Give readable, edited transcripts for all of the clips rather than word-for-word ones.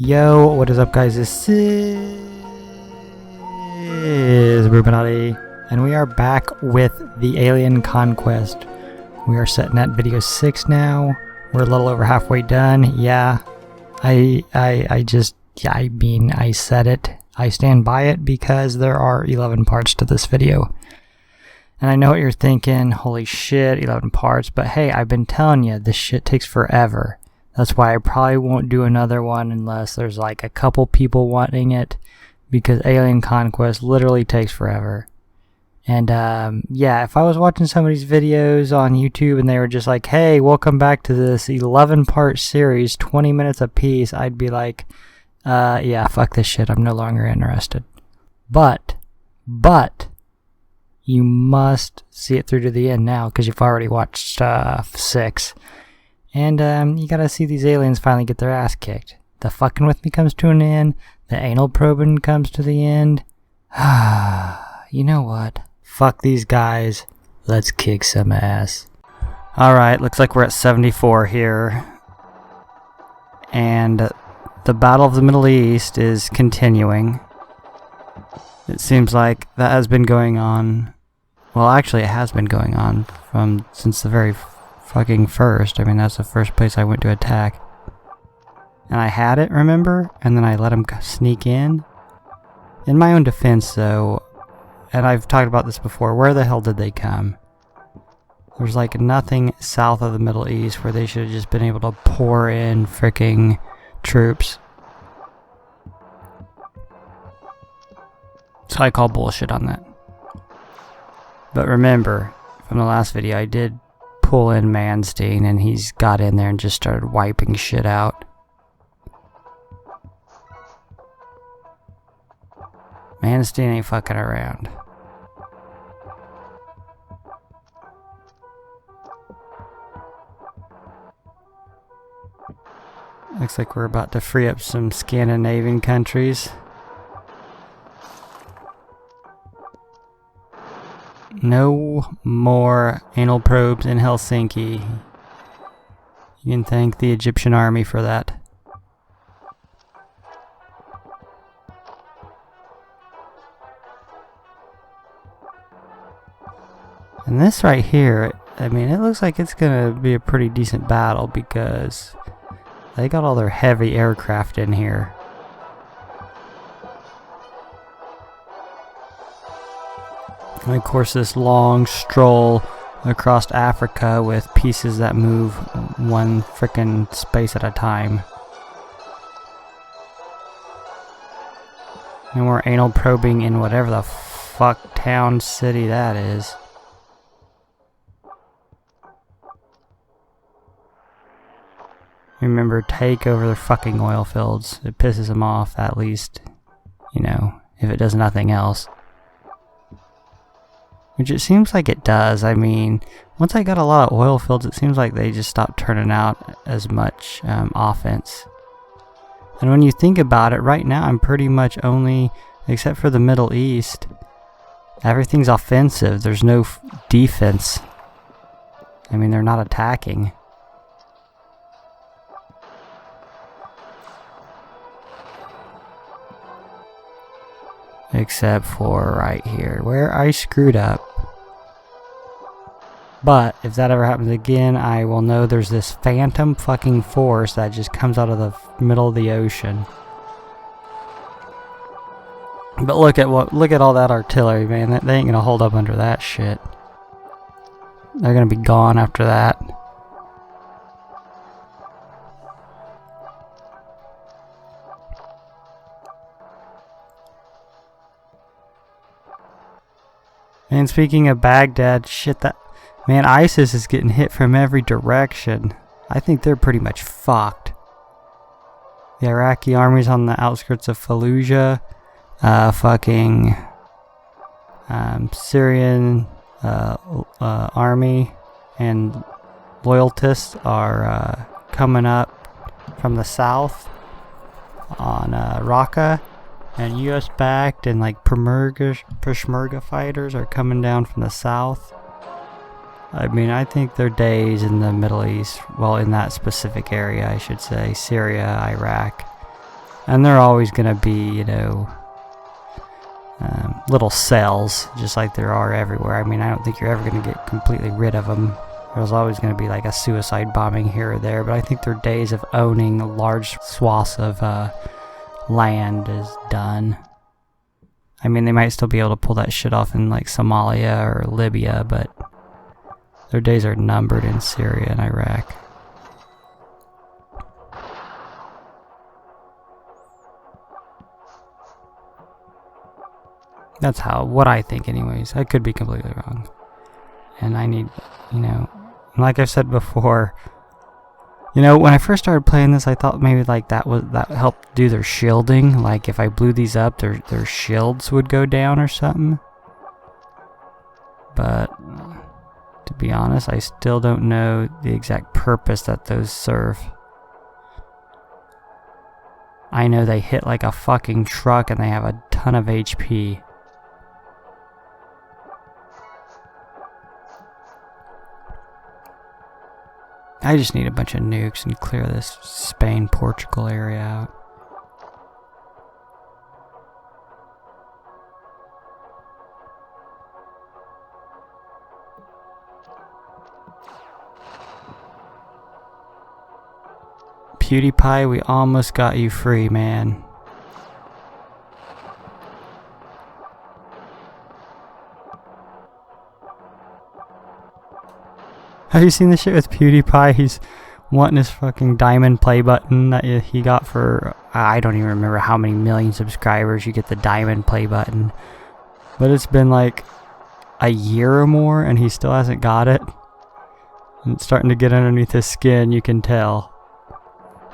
Yo, what is up, guys? This is Bruchminati, and we are back with the Alien Conquest. We are sitting at video 6 now. We're a little over halfway done. Yeah, I said it. I stand by it because there are 11 parts to this video. And I know what you're thinking, holy shit, 11 parts, but hey, I've been telling you, this shit takes forever. That's why I probably won't do another one unless there's like a couple people wanting it, because Alien Conquest literally takes forever. And yeah, if I was watching somebody's videos on YouTube and they were just like, hey, welcome back to this 11-part series, 20 minutes a piece, I'd be like, yeah, fuck this shit, I'm no longer interested. But, you must see it through to the end now, because you've already watched 6. And you gotta see these aliens finally get their ass kicked. The fucking with me comes to an end. The anal probing comes to the end. You know what? Fuck these guys. Let's kick some ass. Alright, looks like we're at 74 here. And the Battle of the Middle East is continuing. It seems like that has been going on. Well, actually, it has been going on since the very fucking first. I mean, that's the first place I went to attack. And I had it, remember? And then I let them sneak in. In my own defense, though, and I've talked about this before, where the hell did they come? There's like nothing south of the Middle East where they should have just been able to pour in freaking troops. So I call bullshit on that. But remember, from the last video, I did pull in Manstein, and he's got in there and just started wiping shit out. Manstein ain't fucking around. Looks like we're about to free up some Scandinavian countries. No more anal probes in Helsinki. You can thank the Egyptian army for that. And this right here, I mean, it looks like it's gonna be a pretty decent battle because they got all their heavy aircraft in here. And of course, this long stroll across Africa with pieces that move one frickin' space at a time. And we're anal probing in whatever the fuck town city that is. Remember, take over their fucking oil fields. It pisses them off, at least, you know, if it does nothing else. Which it seems like it does. I mean, once I got a lot of oil fields, it seems like they just stopped turning out as much offense. And when you think about it, right now I'm pretty much only, except for the Middle East, everything's offensive. There's no defense. I mean, they're not attacking. Except for right here, where I screwed up. But if that ever happens again, I will know there's this phantom fucking force that just comes out of the middle of the ocean. But look at all that artillery, man. They ain't gonna hold up under that shit. They're gonna be gone after that. And speaking of Baghdad, shit, that man, ISIS is getting hit from every direction. I think they're pretty much fucked. The Iraqi army's on the outskirts of Fallujah. Fucking Syrian army and loyalists are coming up from the south on Raqqa. And US backed and like Peshmerga fighters are coming down from the south. I mean, I think their days in the Middle East, well, in that specific area, I should say, Syria, Iraq, And they're always going to be, you know, little cells, just like there are everywhere. I mean, I don't think you're ever going to get completely rid of them. There's always going to be like a suicide bombing here or there, but I think their days of owning large swaths of land is done. I mean, they might still be able to pull that shit off in like Somalia or Libya, but their days are numbered in Syria and Iraq. That's what I think anyways. I could be completely wrong. And I need, you know, like I've said before, you know, when I first started playing this, I thought maybe like that helped do their shielding. Like if I blew these up, their shields would go down or something. But to be honest, I still don't know the exact purpose that those serve. I know they hit like a fucking truck and they have a ton of HP. I just need a bunch of nukes and clear this Spain-Portugal area out. PewDiePie, we almost got you free, man. Have you seen the shit with PewDiePie? He's wanting his fucking diamond play button that he got for, I don't even remember how many million subscribers you get the diamond play button. But it's been like a year or more and he still hasn't got it. And it's starting to get underneath his skin, you can tell.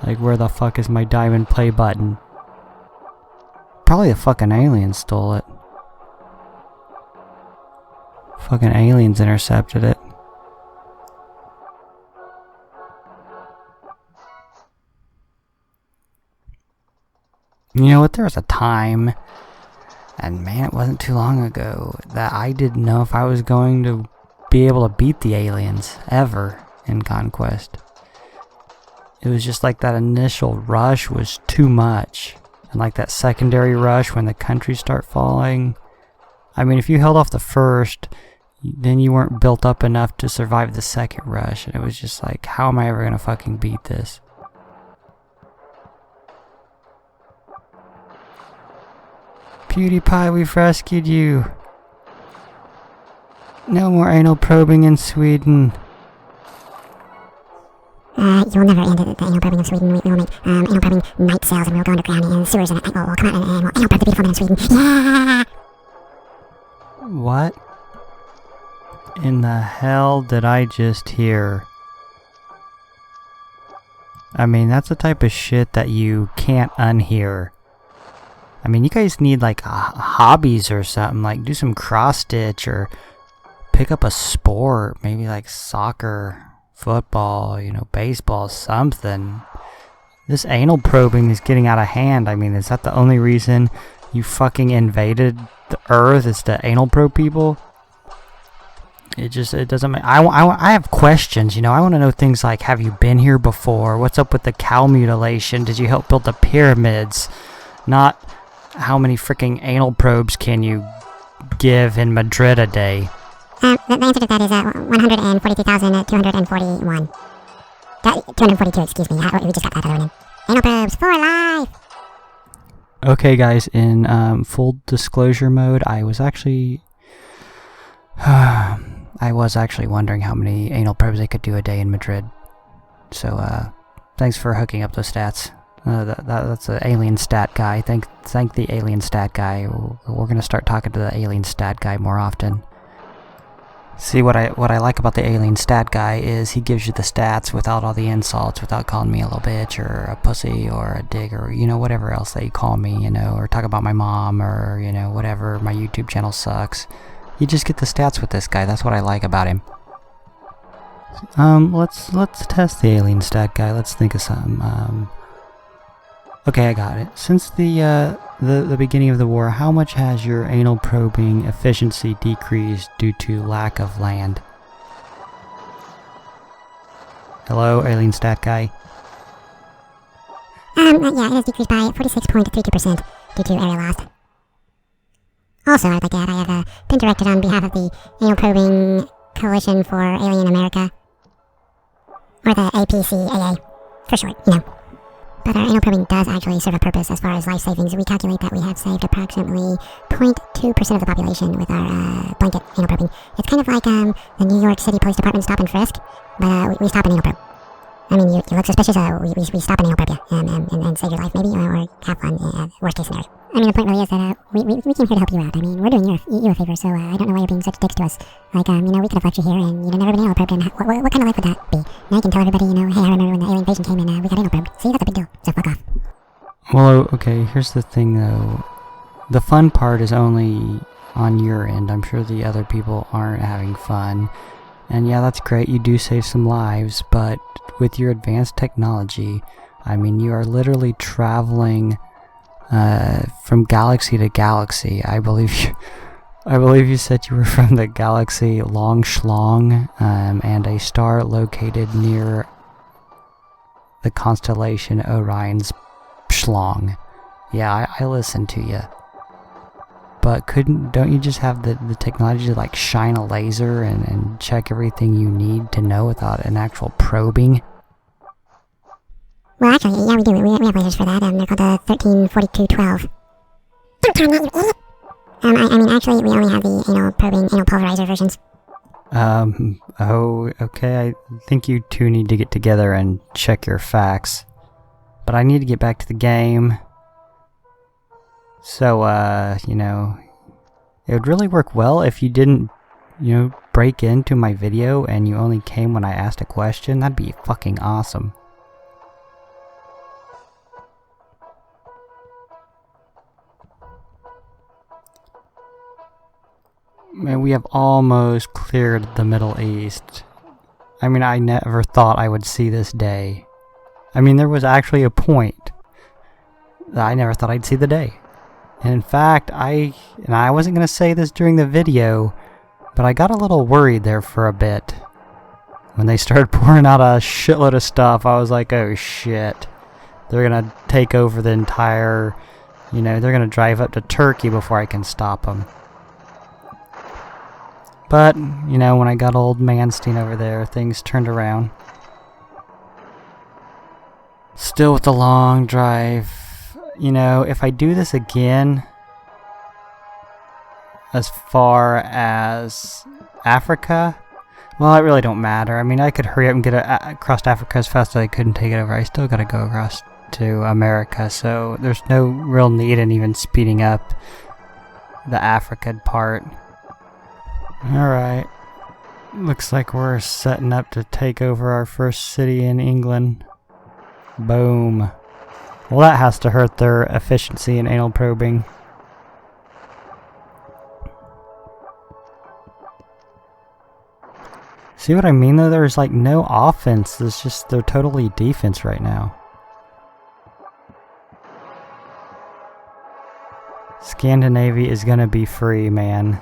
Like, where the fuck is my diamond play button? Probably a fucking alien stole it. Fucking aliens intercepted it. You know what, there was a time, and man, it wasn't too long ago, that I didn't know if I was going to be able to beat the aliens, ever, in Conquest. It was just like that initial rush was too much, and like that secondary rush when the countries start falling. I mean, if you held off the first, then you weren't built up enough to survive the second rush, and it was just like, how am I ever gonna fucking beat this? PewDiePie, we've rescued you. No more anal probing in Sweden. You'll never end the anal probing in Sweden. We will make anal probing night sails and we'll go underground in sewers and we'll come out and we'll anal probe the beautiful men in Sweden. Yeah! What in the hell did I just hear? I mean, that's the type of shit that you can't unhear. I mean, you guys need like hobbies or something, like do some cross stitch or pick up a sport, maybe like soccer, football, you know, baseball, something. This anal probing is getting out of hand. I mean, is that the only reason you fucking invaded the Earth, is to anal probe people? It doesn't make, I have questions, you know. I want to know things like, have you been here before? What's up with the cow mutilation? Did you help build the pyramids? Not how many freaking anal probes can you give in Madrid a day? The answer to that is 142,241. 242, excuse me. We just got that other one in. Anal probes for life! Okay, guys, in full disclosure mode, I was actually wondering how many anal probes they could do a day in Madrid. So, thanks for hooking up those stats. That's an alien stat guy. Thank the alien stat guy. We're gonna start talking to the alien stat guy more often. See, what I like about the alien stat guy is he gives you the stats without all the insults, without calling me a little bitch or a pussy or a dig or, you know, whatever else that you call me, you know, or talk about my mom or, you know, whatever, my YouTube channel sucks. You just get the stats with this guy. That's what I like about him. Let's test the alien stat guy. Let's think of something. Okay, I got it. Since the beginning of the war, how much has your anal probing efficiency decreased due to lack of land? Hello, alien stat guy? Yeah, it has decreased by 46.32% due to area loss. Also, I'd like to add, I have been directed on behalf of the Anal Probing Coalition for Alien America, or the APCAA, for short, you know. But our anal probing does actually serve a purpose as far as life savings. We calculate that we have saved approximately 0.2% of the population with our blanket anal probing. It's kind of like the New York City Police Department stop and frisk, but we stop an anal probe. I mean, you look suspicious, we stop an anal probe you, and save your life maybe, or have fun, worst case scenario. I mean, the point really is that we came here to help you out. I mean, we're doing you a favor, so I don't know why you're being such dicks to us. Like, you know, we could have left you here and you'd have never been anal probed, and what kind of life would that be? Now you can tell everybody, you know, hey, I remember when the alien invasion came and we got anal probed. See, that's a big deal, so fuck off. Well, okay, here's the thing though. The fun part is only on your end. I'm sure the other people aren't having fun. And yeah, that's great, you do save some lives, but with your advanced technology, I mean, you are literally traveling from galaxy to galaxy. I believe you said you were from the galaxy Long Schlong, and a star located near the constellation Orion's Schlong. Yeah, I listened to you. But don't you just have the technology to like shine a laser and check everything you need to know without an actual probing? Well, actually, yeah, we do. We have lasers for that. They're called the 134212. Don't turn that, you idiot! I mean, actually, we only have the anal probing, anal pulverizer versions. Oh, okay. I think you two need to get together and check your facts. But I need to get back to the game. So, you know, it would really work well if you didn't, you know, break into my video and you only came when I asked a question. That'd be fucking awesome. Man, we have almost cleared the Middle East. I mean, I never thought I would see this day. I mean, there was actually a point that I never thought I'd see the day. And in fact, I wasn't going to say this during the video, but I got a little worried there for a bit. When they started pouring out a shitload of stuff, I was like, oh shit. They're going to take over the entire, you know, they're going to drive up to Turkey before I can stop them. But, you know, when I got old Manstein over there, things turned around. Still with the long drive. You know, if I do this again, as far as Africa, well, it really don't matter. I mean, I could hurry up and get across Africa as fast as I could and take it over. I still gotta go across to America, so there's no real need in even speeding up the Africa part. Alright. Looks like we're setting up to take over our first city in England. Boom. Well, that has to hurt their efficiency in anal probing. See what I mean though? There's like no offense. It's just they're totally defense right now. Scandinavia is gonna be free, man.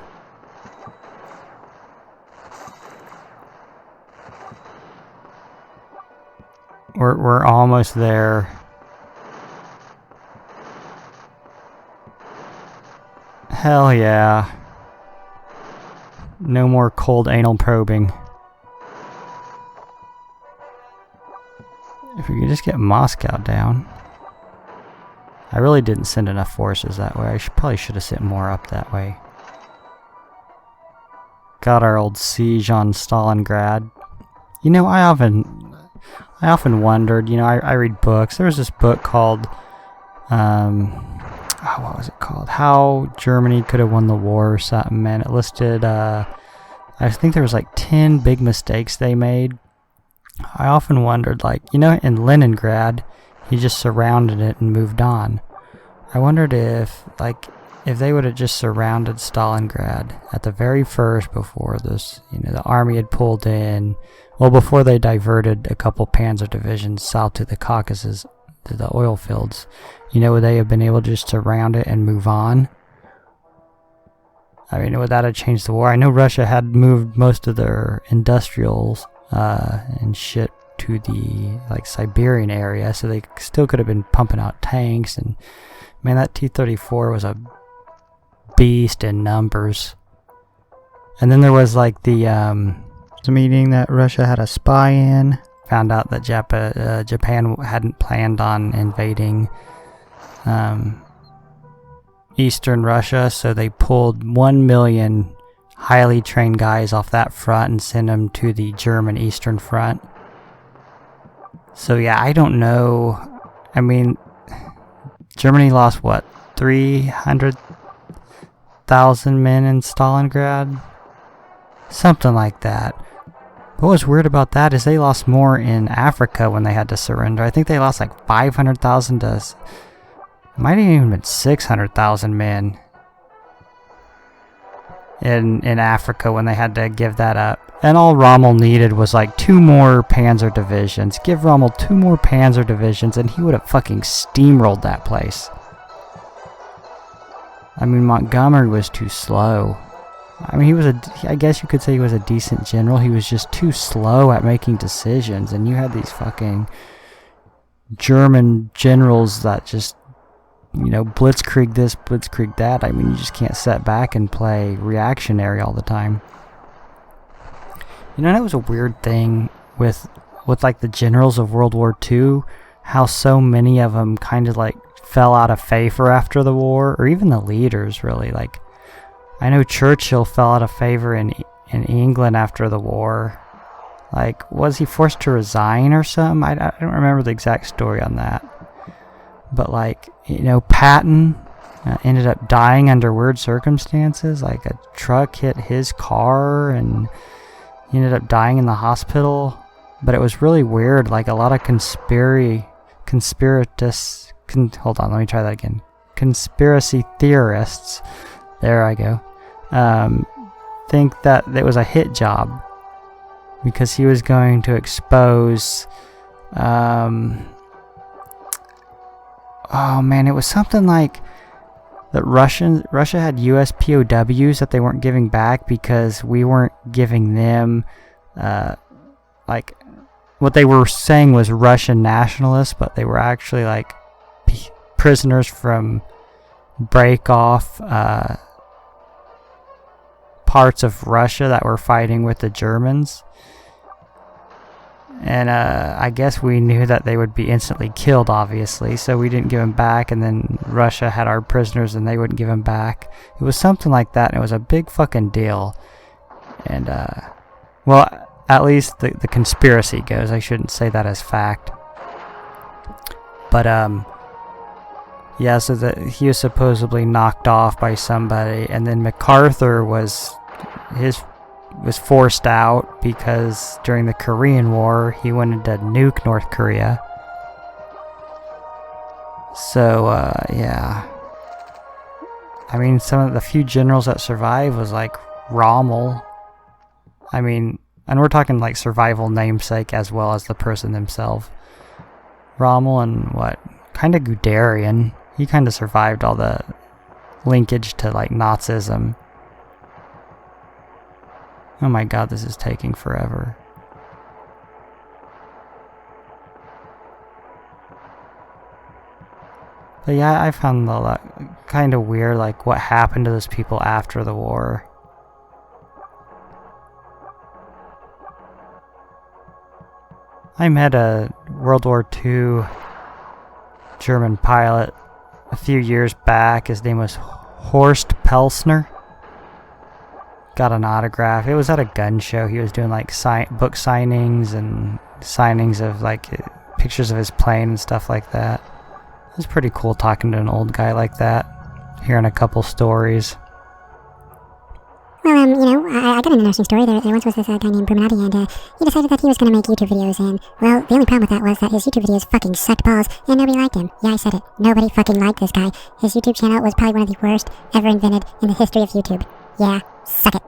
We're almost there. Hell yeah. No more cold anal probing. If we could just get Moscow down. I really didn't send enough forces that way. I probably should have sent more up that way. Got our old siege on Stalingrad. You know, I often wondered, you know, I read books. There was this book called, what was it called? How Germany Could Have Won the War or something, and it listed, I think there was like 10 big mistakes they made. I often wondered, like, you know, in Leningrad, he just surrounded it and moved on. I wondered if they would have just surrounded Stalingrad at the very first before this, you know, the army had pulled in, well, before they diverted a couple panzer divisions south to the Caucasus, to the oil fields, you know, would they have been able to just surround it and move on? I mean, would that have changed the war? I know Russia had moved most of their industrials and shit to the like Siberian area, so they still could have been pumping out tanks. And man, that T-34 was a beast in numbers. And then there was like the meeting that Russia had a spy in. Found out that Japan hadn't planned on invading Eastern Russia, so they pulled 1 million highly trained guys off that front and sent them to the German Eastern Front. So yeah, I don't know. I mean, Germany lost what, 300,000 men in Stalingrad? Something like that. What was weird about that is they lost more in Africa when they had to surrender. I think they lost like 500,000 to... might have even been 600,000 men in Africa when they had to give that up. And all Rommel needed was like 2 more panzer divisions. Give Rommel 2 more panzer divisions and he would have fucking steamrolled that place. I mean, Montgomery was too slow. I mean, I guess you could say he was a decent general. He was just too slow at making decisions. And you had these fucking German generals that just, you know, blitzkrieg this, blitzkrieg that. I mean, you just can't sit back and play reactionary all the time. You know, that was a weird thing with like the generals of World War II, how so many of them kind of like fell out of favor after the war, or even the leaders really. Like, I know Churchill fell out of favor in England after the war. Like, was he forced to resign or something? I don't remember the exact story on that. But like, you know, Patton ended up dying under weird circumstances. Like a truck hit his car and he ended up dying in the hospital. But it was really weird. Like a lot of conspiracy theorists, there I go, think that it was a hit job because he was going to expose, oh man, it was something like that Russia had US POWs that they weren't giving back because we weren't giving them, like, what they were saying was Russian nationalists, but they were actually like prisoners from break-off parts of Russia that were fighting with the Germans. And I guess we knew that they would be instantly killed, obviously, so we didn't give them back, and then Russia had our prisoners and they wouldn't give them back. It was something like that, and it was a big fucking deal. And, well, at least the conspiracy goes. I shouldn't say that as fact. But, yeah, so that he was supposedly knocked off by somebody, and then MacArthur was forced out because during the Korean War he wanted to nuke North Korea. So yeah, I mean, some of the few generals that survived was like Rommel. I mean, and we're talking like survival namesake as well as the person themselves. Rommel and what, kind of Guderian. He kind of survived all the linkage to like Nazism. Oh my god, this is taking forever. But yeah, I found that kind of weird, like what happened to those people after the war. I met a World War II German pilot a few years back. His name was Horst Pelsner. Got an autograph. It was at a gun show. He was doing like book signings and signings of like pictures of his plane and stuff like that. It was pretty cool talking to an old guy like that, hearing a couple stories. Well, you know, I got an interesting story. There once was this guy named Bruchminati, and he decided that he was going to make YouTube videos, and, well, the only problem with that was that his YouTube videos fucking sucked balls, and nobody liked him. Yeah, I said it. Nobody fucking liked this guy. His YouTube channel was probably one of the worst ever invented in the history of YouTube. Yeah, suck it,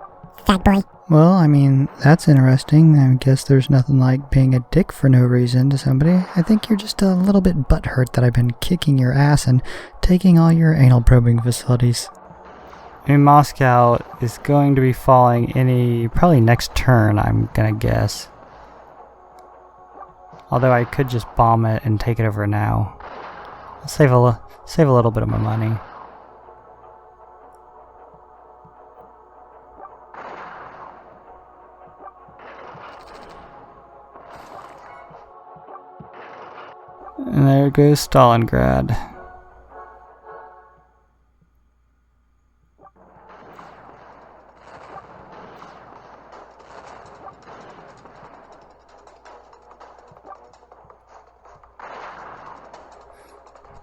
fag boy. Well, I mean, that's interesting. I guess there's nothing like being a dick for no reason to somebody. I think you're just a little bit butthurt that I've been kicking your ass and taking all your anal probing facilities. In Moscow is going to be falling probably next turn, I'm gonna guess. Although I could just bomb it and take it over now. I'll save a little bit of my money. And there goes Stalingrad.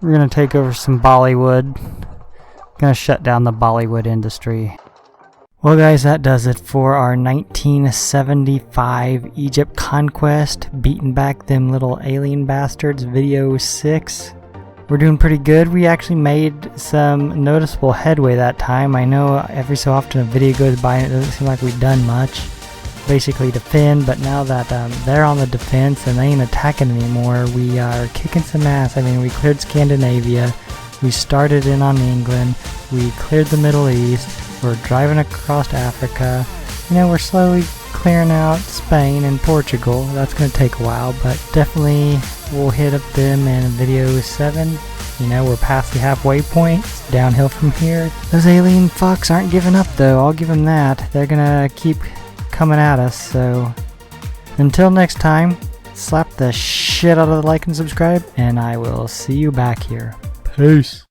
We're gonna take over some Bollywood. Gonna shut down the Bollywood industry. Well guys, that does it for our 1975 Egypt Conquest, beating back them little alien bastards, video 6. We're doing pretty good. We actually made some noticeable headway that time. I know every so often a video goes by and it doesn't seem like we've done much. Basically defend, but now that they're on the defense and they ain't attacking anymore, we are kicking some ass. I mean, we cleared Scandinavia, we started in on England, we cleared the Middle East, we're driving across Africa. You know, we're slowly clearing out Spain and Portugal. That's going to take a while, but definitely we'll hit up them in video 7. You know, we're past the halfway point. It's downhill from here. Those alien fucks aren't giving up though, I'll give them that. They're going to keep coming at us, so until next time, slap the shit out of the like and subscribe, and I will see you back here. Peace.